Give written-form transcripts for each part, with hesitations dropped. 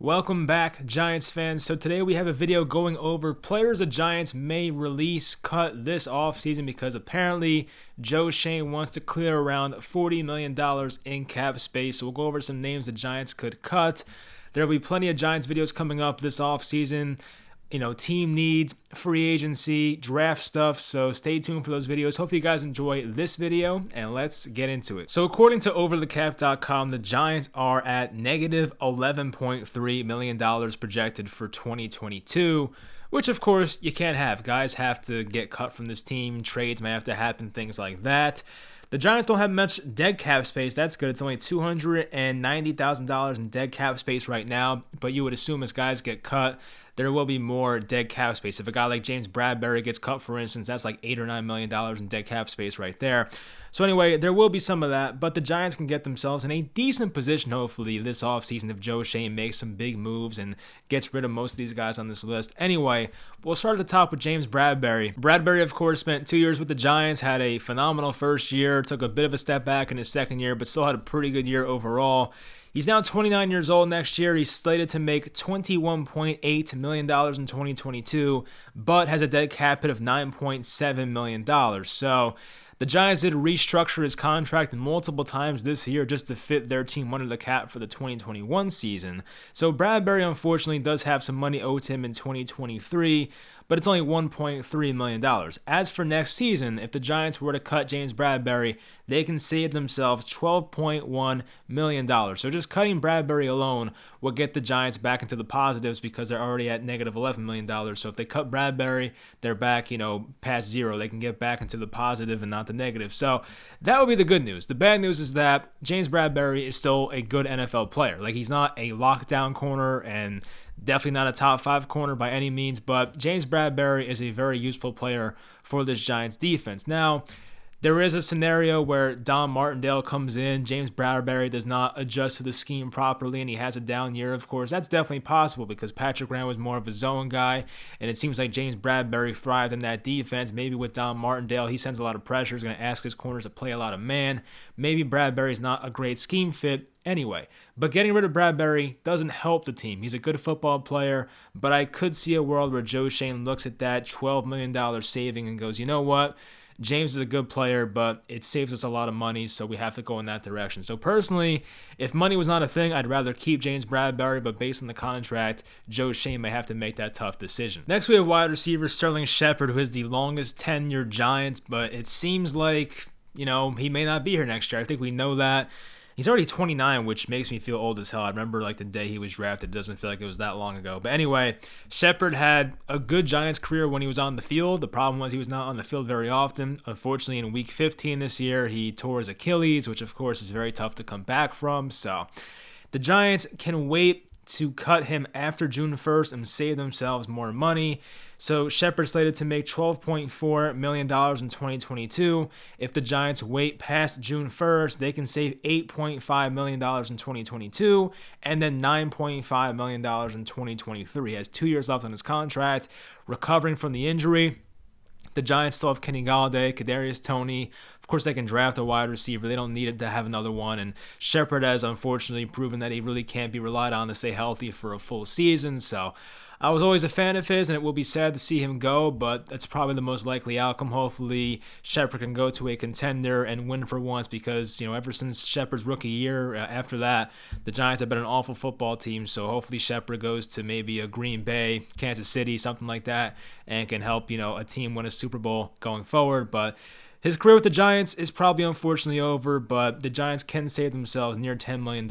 Welcome back, Giants fans. So today we have a video going over players the Giants may release, cut this offseason because apparently Joe Schoen wants to clear around $40 million in cap space. So we'll go over some names the Giants could cut. There will be plenty of Giants videos coming up this offseason. Team needs, free agency, draft stuff, so stay tuned for those videos. Hopefully you guys enjoy this video, and let's get into it. So according to overthecap.com, the Giants are at negative $11.3 million projected for 2022, which of course you can't have. Guys have to get cut from this team, trades may have to happen, things like that. The Giants don't have much dead cap space. That's good. It's only $290,000 in dead cap space right now, but you would assume as guys get cut, there will be more dead cap space. If a guy like James Bradberry gets cut, for instance, that's like $8 or $9 million in dead cap space right there. So anyway, there will be some of that, but the Giants can get themselves in a decent position, hopefully, this offseason if Joe Schoen makes some big moves and gets rid of most of these guys on this list. Anyway, we'll start at the top with James Bradberry. Bradberry, of course, spent 2 years with the Giants, had a phenomenal first year, took a bit of a step back in his second year, but still had a pretty good year overall. He's now 29 years old next year. He's slated to make $21.8 million in 2022, but has a dead cap hit of $9.7 million. So the Giants did restructure his contract multiple times this year just to fit their team under the cap for the 2021 season. So Bradberry, unfortunately, does have some money owed to him in 2023, but it's only $1.3 million. As for next season, if the Giants were to cut James Bradberry, they can save themselves $12.1 million. So just cutting Bradberry alone will get the Giants back into the positives because they're already at negative $11 million. So if they cut Bradberry, they're back, past zero. They can get back into the positive and not the negative. So that would be the good news. The bad news is that James Bradberry is still a good NFL player. Like, he's not a lockdown corner and definitely not a top 5 corner by any means, but James Bradberry is a very useful player for this Giants defense. Now, there is a scenario where Don Martindale comes in, James Bradberry does not adjust to the scheme properly, and he has a down year, of course. That's definitely possible because Patrick Graham was more of a zone guy, and it seems like James Bradberry thrived in that defense. Maybe with Don Martindale, he sends a lot of pressure, he's going to ask his corners to play a lot of man. Maybe Bradberry's not a great scheme fit anyway. But getting rid of Bradberry doesn't help the team. He's a good football player, but I could see a world where Joe Schoen looks at that $12 million saving and goes, you know what? James is a good player, but it saves us a lot of money, so we have to go in that direction. So personally, if money was not a thing, I'd rather keep James Bradberry, but based on the contract, Joe Schoen may have to make that tough decision. Next, we have wide receiver Sterling Shepard, who is the longest tenure Giants, but it seems like, he may not be here next year. I think we know that. He's already 29, which makes me feel old as hell. I remember the day he was drafted. It doesn't feel like it was that long ago. But anyway, Shepard had a good Giants career when he was on the field. The problem was he was not on the field very often. Unfortunately, in week 15 this year, he tore his Achilles, which of course is very tough to come back from. So the Giants can wait to cut him after June 1st and save themselves more money. So Shepard's slated to make $12.4 million in 2022. If the Giants wait past June 1st, they can save $8.5 million in 2022 and then $9.5 million in 2023. He has 2 years left on his contract, recovering from the injury. The Giants still have Kenny Golladay, Kadarius Toney. Of course, they can draft a wide receiver. They don't need it to have another one. And Shepard has unfortunately proven that he really can't be relied on to stay healthy for a full season. So I was always a fan of his, and it will be sad to see him go, but that's probably the most likely outcome. Hopefully, Shepard can go to a contender and win for once because, ever since Shepard's rookie year, after that, the Giants have been an awful football team. So hopefully Shepard goes to maybe a Green Bay, Kansas City, something like that, and can help, a team win a Super Bowl going forward. But his career with the Giants is probably unfortunately over, but the Giants can save themselves near $10 million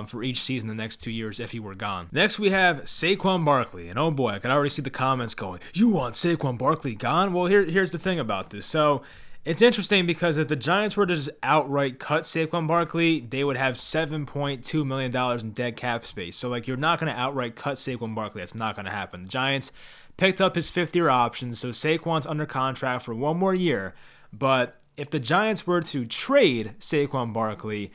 for each season the next 2 years if he were gone. Next, we have Saquon Barkley. And oh boy, I can already see the comments going, you want Saquon Barkley gone? Well, here's the thing about this. So it's interesting because if the Giants were to just outright cut Saquon Barkley, they would have $7.2 million in dead cap space. So you're not going to outright cut Saquon Barkley. That's not going to happen. The Giants picked up his fifth-year option, so Saquon's under contract for one more year. But if the Giants were to trade Saquon Barkley,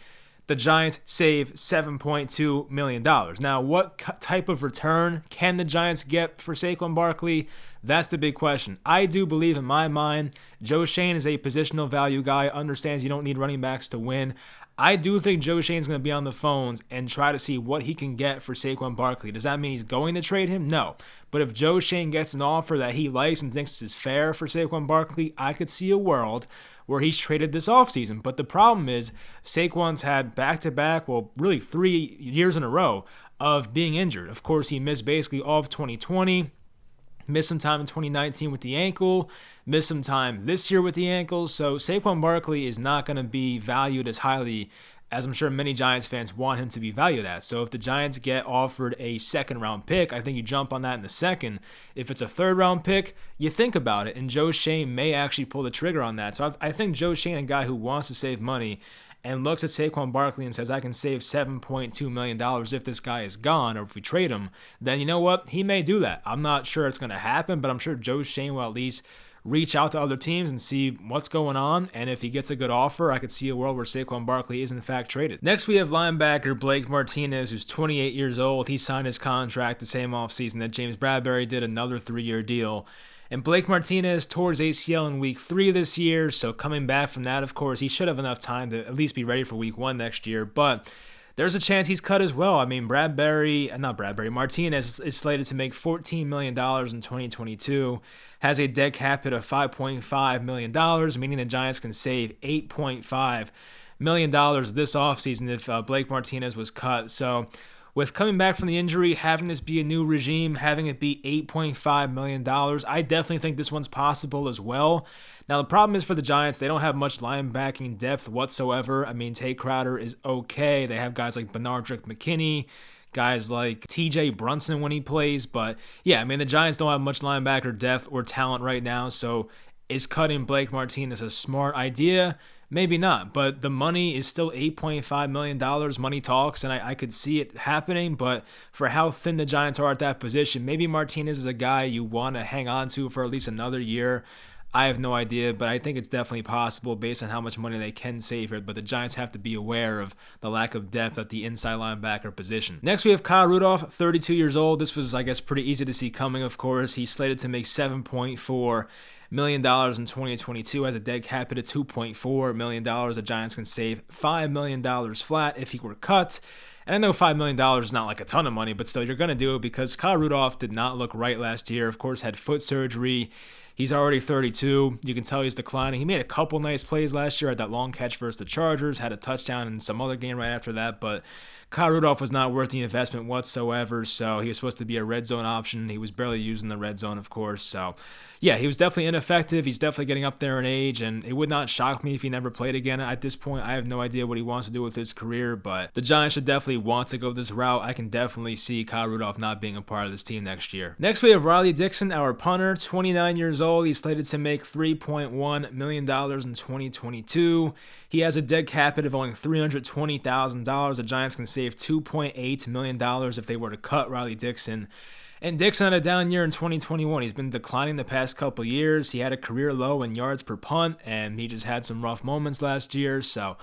the Giants save $7.2 million. Now, what type of return can the Giants get for Saquon Barkley? That's the big question. I do believe, in my mind, Joe Schoen is a positional value guy, understands you don't need running backs to win. I do think Joe Schoen's going to be on the phones and try to see what he can get for Saquon Barkley. Does that mean he's going to trade him? No. But if Joe Schoen gets an offer that he likes and thinks is fair for Saquon Barkley, I could see a world where he's traded this offseason. But the problem is Saquon's had back-to-back, well, really 3 years in a row of being injured. Of course, he missed basically all of 2020. Missed some time in 2019 with the ankle, missed some time this year with the ankle. So Saquon Barkley is not going to be valued as highly as I'm sure many Giants fans want him to be valued at. So if the Giants get offered a second-round pick, I think you jump on that in a second. If it's a third-round pick, you think about it, and Joe Schoen may actually pull the trigger on that. So I think Joe Schoen, a guy who wants to save money, and looks at Saquon Barkley and says, I can save $7.2 million if this guy is gone or if we trade him, then you know what? He may do that. I'm not sure it's going to happen, but I'm sure Joe Schoen will at least reach out to other teams and see what's going on. And if he gets a good offer, I could see a world where Saquon Barkley is in fact traded. Next, we have linebacker Blake Martinez, who's 28 years old. He signed his contract the same offseason that James Bradberry did, another 3-year deal. And Blake Martinez tore his ACL in week 3 this year, so coming back from that, of course, he should have enough time to at least be ready for week 1 next year. But there's a chance he's cut as well. I mean, Martinez is slated to make $14 million in 2022, has a dead cap hit of $5.5 million, meaning the Giants can save $8.5 million this offseason if Blake Martinez was cut. So with coming back from the injury, having this be a new regime, having it be $8.5 million, I definitely think this one's possible as well. Now, the problem is for the Giants, they don't have much linebacking depth whatsoever. I mean, Tate Crowder is okay. They have guys like Benardrick McKinney, guys like T.J. Brunson when he plays. But, yeah, I mean, the Giants don't have much linebacker depth or talent right now. So is cutting Blake Martinez a smart idea? Maybe not, but the money is still $8.5 million. Money talks, and I could see it happening, but for how thin the Giants are at that position, maybe Martinez is a guy you want to hang on to for at least another year. I have no idea, but I think it's definitely possible based on how much money they can save here, but the Giants have to be aware of the lack of depth at the inside linebacker position. Next, we have Kyle Rudolph, 32 years old. This was, I guess, pretty easy to see coming, of course. He's slated to make $7.4 million in 2022, has a dead cap hit of $2.4 million. The Giants can save $5 million flat if he were cut. And I know $5 million is not like a ton of money, but still, you're going to do it because Kyle Rudolph did not look right last year. Of course, had foot surgery. He's already 32. You can tell he's declining. He made a couple nice plays last year. Had that long catch versus the Chargers. Had a touchdown in some other game right after that. But Kyle Rudolph was not worth the investment whatsoever. So he was supposed to be a red zone option. He was barely used in the red zone, of course. So yeah, he was definitely ineffective. He's definitely getting up there in age, and it would not shock me if he never played again. At this point, I have no idea what he wants to do with his career, but the Giants should definitely want to go this route. I can definitely see Kyle Rudolph not being a part of this team next year. Next, we have Riley Dixon, our punter, 29 years old. He's slated to make $3.1 million in 2022. He has a dead cap hit of only $320,000. The Giants can save $2.8 million if they were to cut Riley Dixon. And Dixon had a down year in 2021. He's been declining the past couple years. He had a career low in yards per punt, and he just had some rough moments last year. So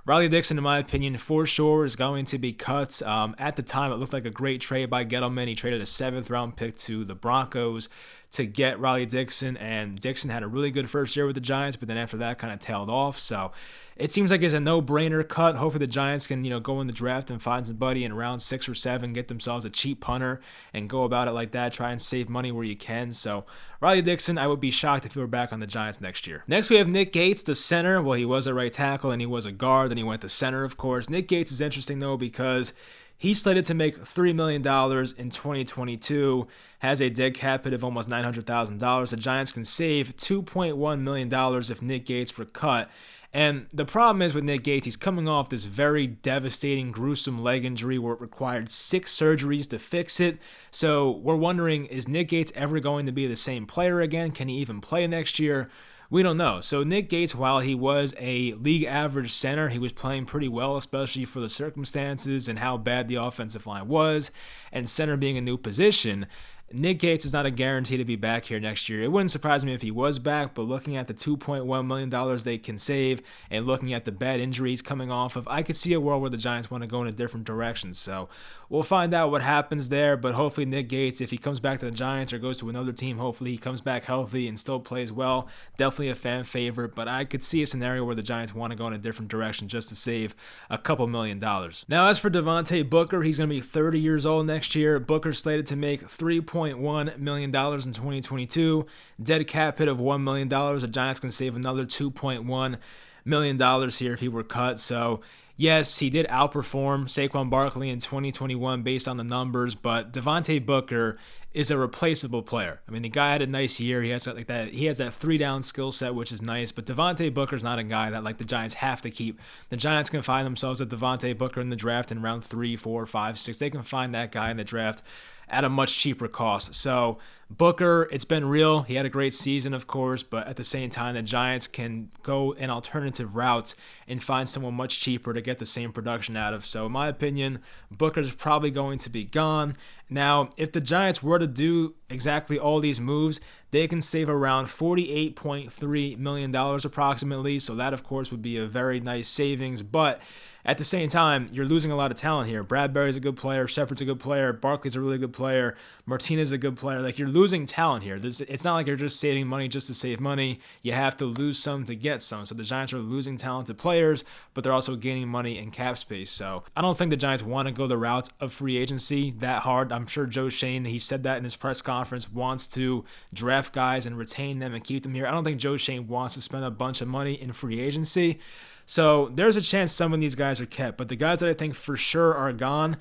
Riley Dixon, in my opinion, for sure is going to be cut. At the time, it looked like a great trade by Gettleman. He traded a 7th-round pick to the Broncos to get Riley Dixon, and Dixon had a really good first year with the Giants, but then after that kind of tailed off. So it seems like it's a no-brainer cut. Hopefully the Giants can, go in the draft and find somebody in round 6 or 7, get themselves a cheap punter and go about it like that, try and save money where you can. So Riley Dixon, I would be shocked if he were back on the Giants next year. Next, we have Nick Gates, the center. Well, he was a right tackle and he was a guard, then he went to center, of course. Nick Gates is interesting, though, because he's slated to make $3 million in 2022, has a dead cap hit of almost $900,000. The Giants can save $2.1 million if Nick Gates were cut. And the problem is with Nick Gates, he's coming off this very devastating, gruesome leg injury where it required 6 surgeries to fix it. So we're wondering, is Nick Gates ever going to be the same player again? Can he even play next year? We don't know. So Nick Gates, while he was a league average center, he was playing pretty well, especially for the circumstances and how bad the offensive line was, and center being a new position. Nick Gates is not a guarantee to be back here next year. It wouldn't surprise me if he was back, but looking at the $2.1 million they can save and looking at the bad injuries coming off of, I could see a world where the Giants want to go in a different direction. So we'll find out what happens there, but hopefully Nick Gates, if he comes back to the Giants or goes to another team, hopefully he comes back healthy and still plays well. Definitely a fan favorite, but I could see a scenario where the Giants want to go in a different direction just to save a couple $1,000,000. Now, as for Devonta Booker, he's going to be 30 years old next year. Booker's slated to make $3.1 million in 2022. Dead cap hit of $1 million. The Giants can save another $2.1 million here if he were cut. So, yes, he did outperform Saquon Barkley in 2021 based on the numbers, but Devonta Booker is a replaceable player. I mean, the guy had a nice year. He has that 3-down skill set, which is nice, but Devonta Booker's not a guy that the Giants have to keep. The Giants can find themselves a Devonta Booker in the draft in round 3, 4, 5, 6. They can find that guy in the draft at a much cheaper cost. So Booker, it's been real. He had a great season, of course, but at the same time, the Giants can go an alternative route and find someone much cheaper to get the same production out of. So in my opinion, Booker's probably going to be gone. Now, if the Giants were to do exactly all these moves, they can save around $48.3 million approximately. So that, of course, would be a very nice savings. But at the same time, you're losing a lot of talent here. Bradberry's a good player. Shepard's a good player. Barkley's a really good player. Martinez is a good player. You're losing talent here. It's not like you're just saving money just to save money. You have to lose some to get some. So the Giants are losing talented players, but they're also gaining money in cap space. So I don't think the Giants want to go the route of free agency that hard. I'm sure Joe Schoen, he said that in his press conference, wants to draft guys and retain them and keep them here. I don't think Joe Schoen wants to spend a bunch of money in free agency. So there's a chance some of these guys are kept, but the guys that I think for sure are gone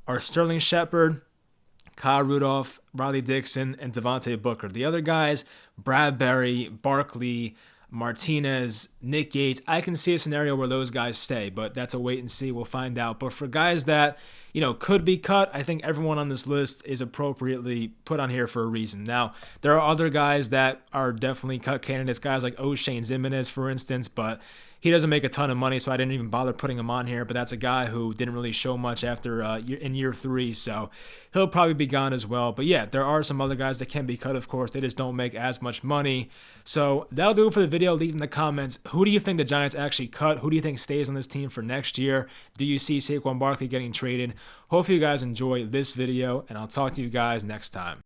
are Sterling Shepard, Kyle Rudolph, Riley Dixon, and Devonta Booker. The other guys, Bradberry, Barkley, Martinez, Nick Gates, I can see a scenario where those guys stay, but that's a wait and see. We'll find out. But for guys that, could be cut, I think everyone on this list is appropriately put on here for a reason. Now, there are other guys that are definitely cut candidates, guys like O'Shane Zimenez, for instance, but he doesn't make a ton of money, so I didn't even bother putting him on here, but that's a guy who didn't really show much after in year 3, so he'll probably be gone as well. But yeah, there are some other guys that can be cut, of course. They just don't make as much money. So that'll do it for the video. Leave in the comments, who do you think the Giants actually cut? Who do you think stays on this team for next year? Do you see Saquon Barkley getting traded? Hopefully you guys enjoy this video, and I'll talk to you guys next time.